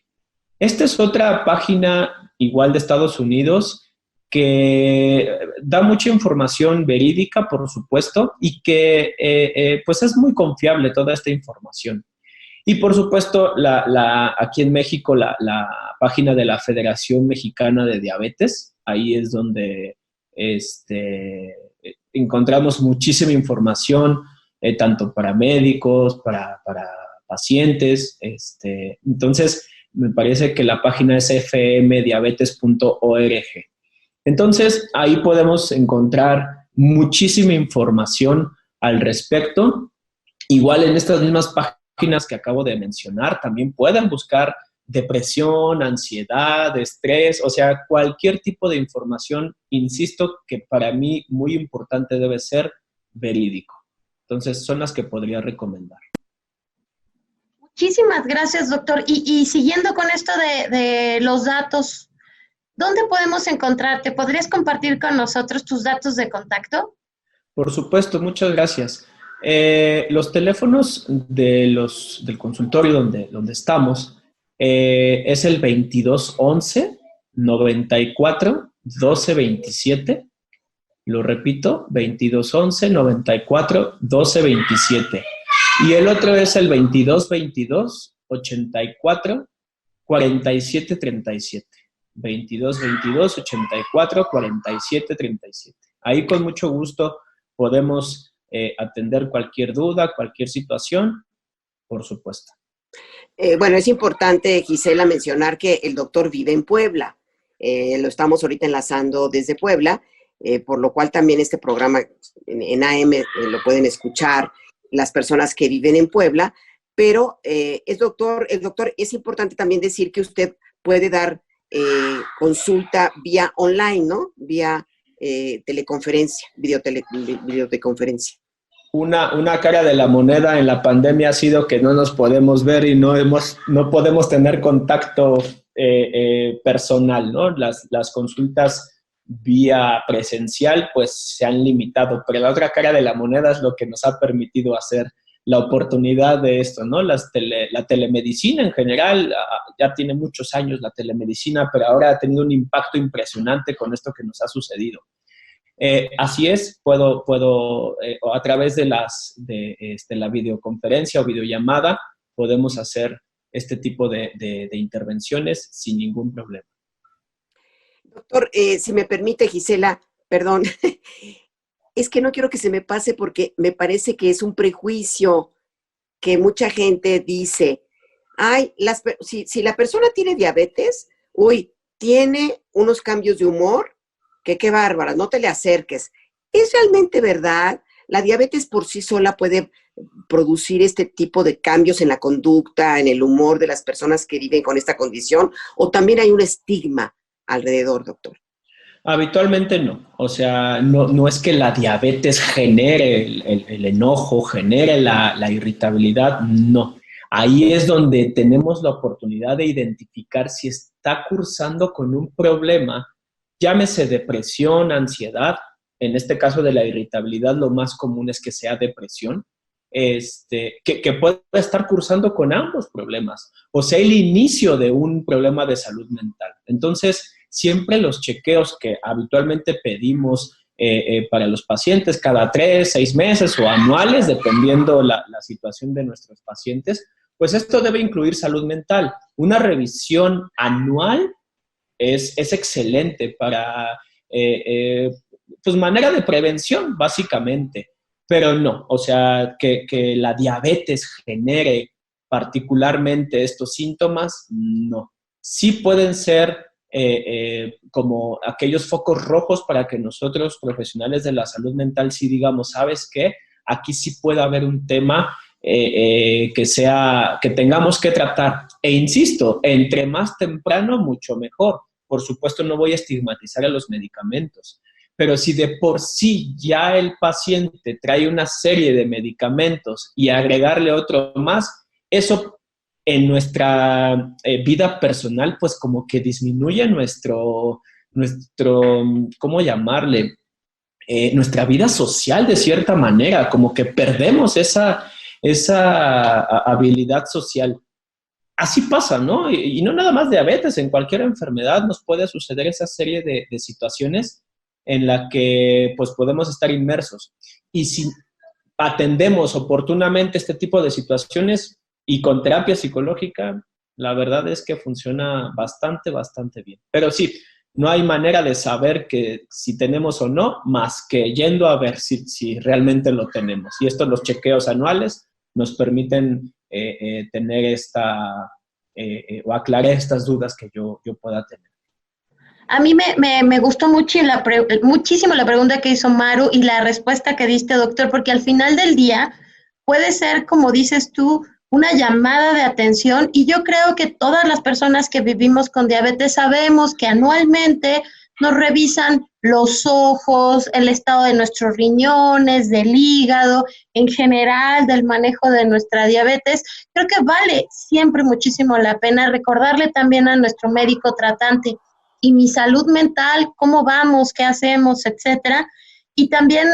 Esta es otra página igual de Estados Unidos que da mucha información verídica, por supuesto, y que pues es muy confiable toda esta información. Y por supuesto, aquí en México, la página de la Federación Mexicana de Diabetes, ahí es donde encontramos muchísima información, tanto para médicos, para pacientes. Entonces, me parece que la página es fmdiabetes.org. Entonces, ahí podemos encontrar muchísima información al respecto. Igual en estas mismas páginas que acabo de mencionar, también pueden buscar depresión, ansiedad, estrés, o sea, cualquier tipo de información, insisto, que para mí muy importante debe ser verídico. Entonces, son las que podría recomendar.
Muchísimas gracias, doctor. Y siguiendo con esto de los datos, ¿dónde podemos encontrarte? ¿Podrías compartir con nosotros tus datos de contacto?
Por supuesto, muchas gracias. Los teléfonos del consultorio donde estamos es el 2211 94 12 27. Lo repito, 2211 94 12 27. Y el otro es el 2222 84 47 37. 2222 84 47 37. Ahí con mucho gusto podemos atender cualquier duda, cualquier situación, por supuesto.
Bueno, es importante, Gisela, mencionar que el doctor vive en Puebla. Lo estamos ahorita enlazando desde Puebla, por lo cual también este programa en AM lo pueden escuchar las personas que viven en Puebla, pero el doctor, es importante también decir que usted puede dar consulta vía online, ¿no? Vía teleconferencia, videoconferencia.
Una cara de la moneda en la pandemia ha sido que no nos podemos ver y no podemos tener contacto personal, ¿no? Las consultas vía presencial pues se han limitado, pero la otra cara de la moneda es lo que nos ha permitido hacer la oportunidad de esto, ¿no? La telemedicina en general, ya tiene muchos años la telemedicina, pero ahora ha tenido un impacto impresionante con esto que nos ha sucedido. Así es, puedo a través de la videoconferencia o videollamada, podemos hacer este tipo de intervenciones sin ningún problema.
Doctor, si me permite, Gisela, perdón, es que no quiero que se me pase porque me parece que es un prejuicio que mucha gente dice, ay, si la persona tiene diabetes, tiene unos cambios de humor, que qué bárbara, no te le acerques. ¿Es realmente verdad? ¿La diabetes por sí sola puede producir este tipo de cambios en la conducta, en el humor de las personas que viven con esta condición? ¿O también hay un estigma alrededor, doctor?
Habitualmente no. O sea, no es que la diabetes genere el enojo, genere la irritabilidad, no. Ahí es donde tenemos la oportunidad de identificar si está cursando con un problema, llámese depresión, ansiedad. En este caso de la irritabilidad, lo más común es que sea depresión. que pueda estar cursando con ambos problemas, o sea, el inicio de un problema de salud mental. Entonces, siempre los chequeos que habitualmente pedimos para los pacientes cada 3, 6 meses o anuales, dependiendo la situación de nuestros pacientes, pues esto debe incluir salud mental. Una revisión anual es excelente para, pues, manera de prevención, básicamente. Pero no, o sea, que la diabetes genere particularmente estos síntomas, no. Sí pueden ser como aquellos focos rojos para que nosotros, profesionales de la salud mental, sí digamos, ¿sabes qué? Aquí sí puede haber un tema que tengamos que tratar. E insisto, entre más temprano, mucho mejor. Por supuesto, no voy a estigmatizar a los medicamentos, pero si de por sí ya el paciente trae una serie de medicamentos y agregarle otro más, eso en nuestra vida personal, pues como que disminuye nuestro ¿cómo llamarle? Nuestra vida social de cierta manera, como que perdemos esa habilidad social. Así pasa, ¿no? Y no nada más diabetes, en cualquier enfermedad nos puede suceder esa serie de situaciones en la que pues podemos estar inmersos. Y si atendemos oportunamente este tipo de situaciones y con terapia psicológica, la verdad es que funciona bastante, bastante bien. Pero sí, no hay manera de saber que si tenemos o no, más que yendo a ver si realmente lo tenemos. Y estos, los chequeos anuales, nos permiten tener o aclarar estas dudas que yo pueda tener.
A mí me gustó muchísimo la pregunta que hizo Maru y la respuesta que diste, doctor, porque al final del día puede ser, como dices tú, una llamada de atención, y yo creo que todas las personas que vivimos con diabetes sabemos que anualmente nos revisan los ojos, el estado de nuestros riñones, del hígado, en general del manejo de nuestra diabetes. Creo que vale siempre muchísimo la pena recordarle también a nuestro médico tratante, y mi salud mental, cómo vamos, qué hacemos, etcétera. Y también,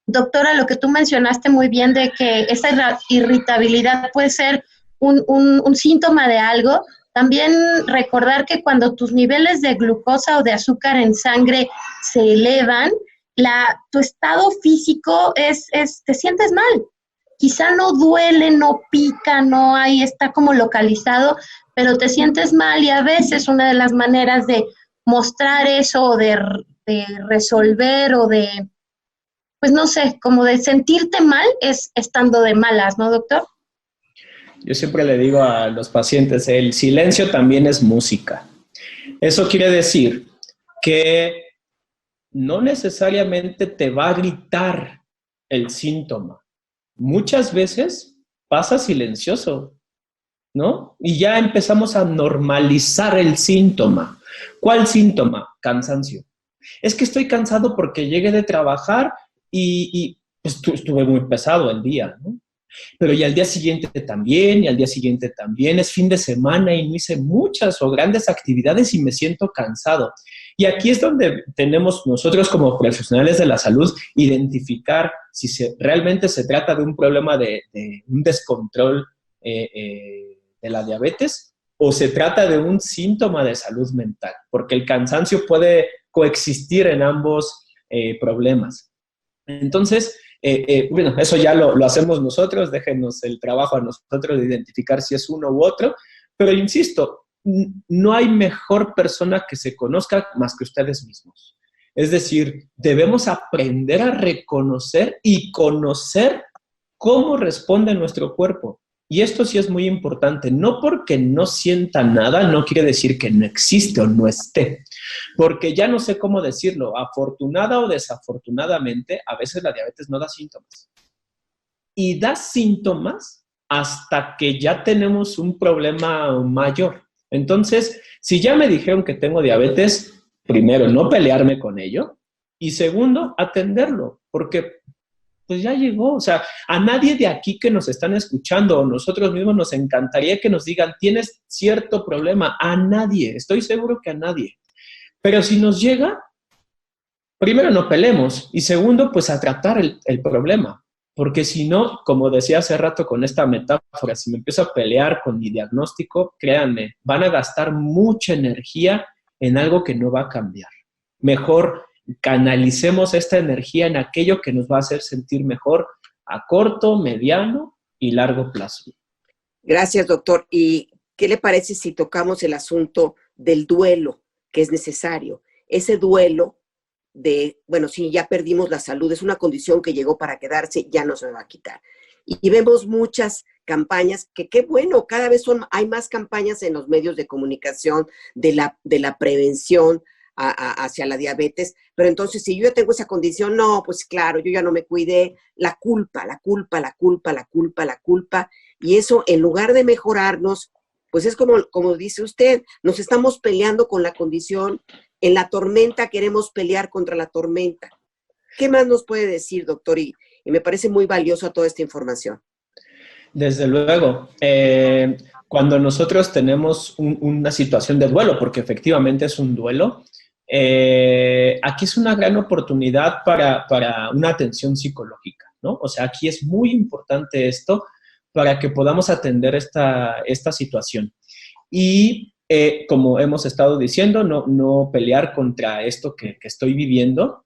doctora, lo que tú mencionaste muy bien de que esa irritabilidad puede ser un síntoma de algo. También recordar que cuando tus niveles de glucosa o de azúcar en sangre se elevan, tu estado físico te sientes mal. Quizá no duele, no pica, está como localizado, pero te sientes mal, y a veces una de las maneras de mostrar eso o de resolver o de, pues no sé, como de sentirte mal es estando de malas, ¿no, doctor?
Yo siempre le digo a los pacientes, el silencio también es música. Eso quiere decir que no necesariamente te va a gritar el síntoma. Muchas veces pasa silencioso, ¿no? Y ya empezamos a normalizar el síntoma. ¿Cuál síntoma? Cansancio. Es que estoy cansado porque llegué de trabajar y pues, estuve muy pesado el día, ¿no? Pero y al día siguiente también, y al día siguiente también, es fin de semana y no hice muchas o grandes actividades y me siento cansado. Y aquí es donde tenemos nosotros como profesionales de la salud identificar si realmente se trata de un problema de un descontrol de la diabetes o se trata de un síntoma de salud mental, porque el cansancio puede coexistir en ambos problemas. Entonces, bueno, eso ya lo hacemos nosotros, déjenos el trabajo a nosotros de identificar si es uno u otro, pero insisto, no hay mejor persona que se conozca más que ustedes mismos. Es decir, debemos aprender a reconocer y conocer cómo responde nuestro cuerpo. Y esto sí es muy importante. No porque no sienta nada, no quiere decir que no existe o no esté. Porque ya no sé cómo decirlo. Afortunada o desafortunadamente, a veces la diabetes no da síntomas. Y da síntomas hasta que ya tenemos un problema mayor. Entonces, si ya me dijeron que tengo diabetes, primero, no pelearme con ello. Y segundo, atenderlo. Porque pues ya llegó, o sea, a nadie de aquí que nos están escuchando o nosotros mismos nos encantaría que nos digan, tienes cierto problema, a nadie, estoy seguro que a nadie. Pero si nos llega, primero no peleemos y segundo, pues a tratar el problema. Porque si no, como decía hace rato con esta metáfora, si me empiezo a pelear con mi diagnóstico, créanme, van a gastar mucha energía en algo que no va a cambiar. Mejor canalicemos esta energía en aquello que nos va a hacer sentir mejor a corto, mediano y largo plazo.
Gracias, doctor. ¿Y qué le parece si tocamos el asunto del duelo que es necesario? Ese duelo sí, ya perdimos la salud, es una condición que llegó para quedarse, ya no se va a quitar. Y vemos muchas campañas que qué bueno, cada vez hay más campañas en los medios de comunicación de la prevención hacia la diabetes, pero entonces si yo ya tengo esa condición, no, pues claro, yo ya no me cuidé, la culpa, y eso en lugar de mejorarnos, pues es como dice usted, nos estamos peleando con la condición, en la tormenta queremos pelear contra la tormenta. ¿Qué más nos puede decir, doctor? Y me parece muy valiosa toda esta información.
Desde luego, cuando nosotros tenemos una situación de duelo, porque efectivamente es un duelo, aquí es una gran oportunidad para una atención psicológica, ¿no? O sea, aquí es muy importante esto para que podamos atender esta situación. Y como hemos estado diciendo, no pelear contra esto que estoy viviendo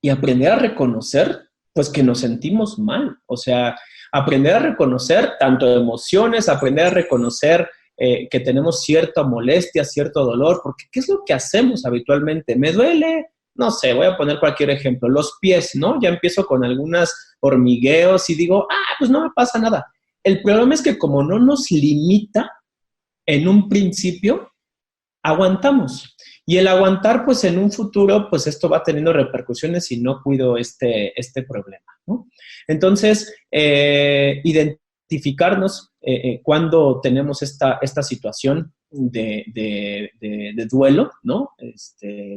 y aprender a reconocer, pues, que nos sentimos mal. O sea, aprender a reconocer tanto emociones, aprender a reconocer que tenemos cierta molestia, cierto dolor, porque ¿qué es lo que hacemos habitualmente? Me duele, no sé, voy a poner cualquier ejemplo, los pies, ¿no? Ya empiezo con algunos hormigueos y digo, pues no me pasa nada. El problema es que como no nos limita en un principio, aguantamos. Y el aguantar, pues en un futuro, pues esto va teniendo repercusiones si no cuido este problema, ¿no? Entonces, identificarnos cuando tenemos esta situación de duelo, ¿no?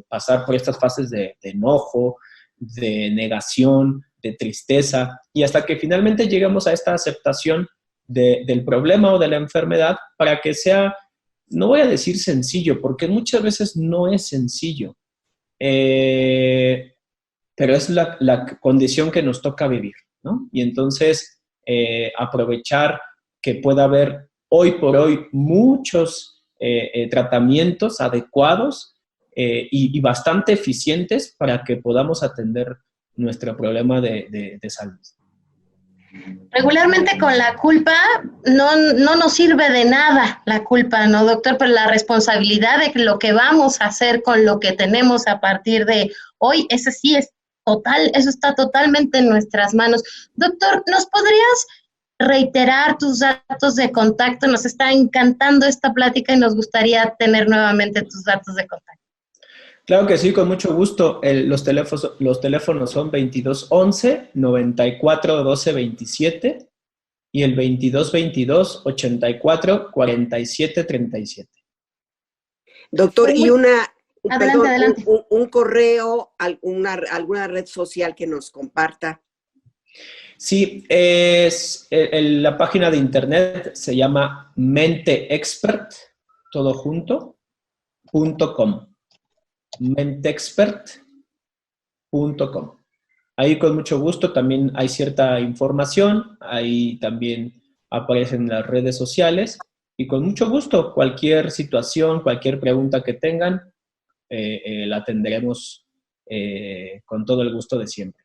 Pasar por estas fases de enojo, de negación, de tristeza, y hasta que finalmente lleguemos a esta aceptación del problema o de la enfermedad para que sea, no voy a decir sencillo, porque muchas veces no es sencillo, pero es la condición que nos toca vivir, ¿no? Y entonces aprovechar que pueda haber hoy por hoy muchos tratamientos adecuados y bastante eficientes para que podamos atender nuestro problema de salud.
Regularmente con la culpa no nos sirve de nada la culpa, ¿no, doctor? Pero la responsabilidad de lo que vamos a hacer con lo que tenemos a partir de hoy, ese sí es total, eso está totalmente en nuestras manos. Doctor, ¿nos podrías reiterar tus datos de contacto? Nos está encantando esta plática y nos gustaría tener nuevamente tus datos de contacto.
Claro que sí, con mucho gusto. Los teléfonos son 2211-941227 y el 2222-844737.
Doctor, y
adelante.
Un correo, alguna red social que nos comparta.
Sí, la página de internet se llama mentexpert.com. mentexpert.com. Ahí con mucho gusto también hay cierta información, ahí también aparecen las redes sociales y con mucho gusto cualquier situación, cualquier pregunta que tengan, la atenderemos con todo el gusto de siempre.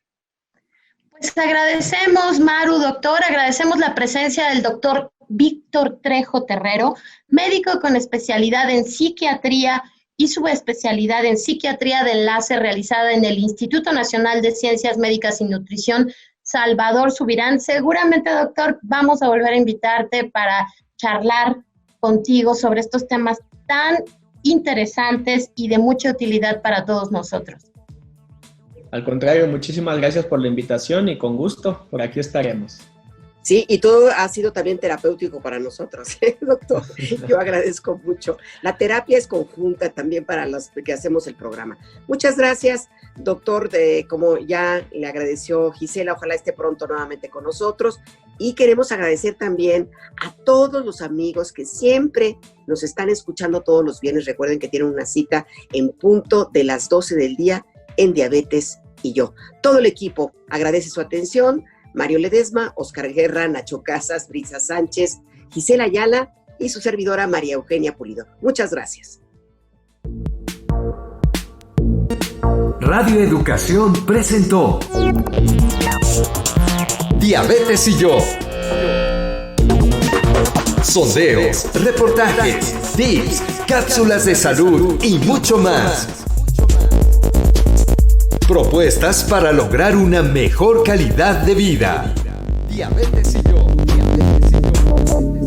Pues agradecemos, Maru, doctor, agradecemos la presencia del doctor Víctor Trejo Terrero, médico con especialidad en psiquiatría y subespecialidad en psiquiatría de enlace realizada en el Instituto Nacional de Ciencias Médicas y Nutrición, Salvador Subirán. Seguramente, doctor, vamos a volver a invitarte para charlar contigo sobre estos temas tan interesantes y de mucha utilidad para todos nosotros.
Al contrario, muchísimas gracias por la invitación y con gusto, por aquí estaremos.
Sí, y todo ha sido también terapéutico para nosotros, doctor. Yo agradezco mucho. La terapia es conjunta también para los que hacemos el programa. Muchas gracias, doctor, como ya le agradeció Gisela, ojalá esté pronto nuevamente con nosotros. Y queremos agradecer también a todos los amigos que siempre nos están escuchando todos los viernes. Recuerden que tienen una cita en punto de las 12 del día en Diabetes y Yo. Todo el equipo agradece su atención. Mario Ledesma, Oscar Guerra, Nacho Casas, Brisa Sánchez, Gisela Ayala y su servidora María Eugenia Pulido. Muchas gracias.
Radio Educación presentó Diabetes y yo. Sondeos, reportajes, tips, cápsulas de salud y mucho más. Propuestas para lograr una mejor calidad de vida. Diabetes y yo.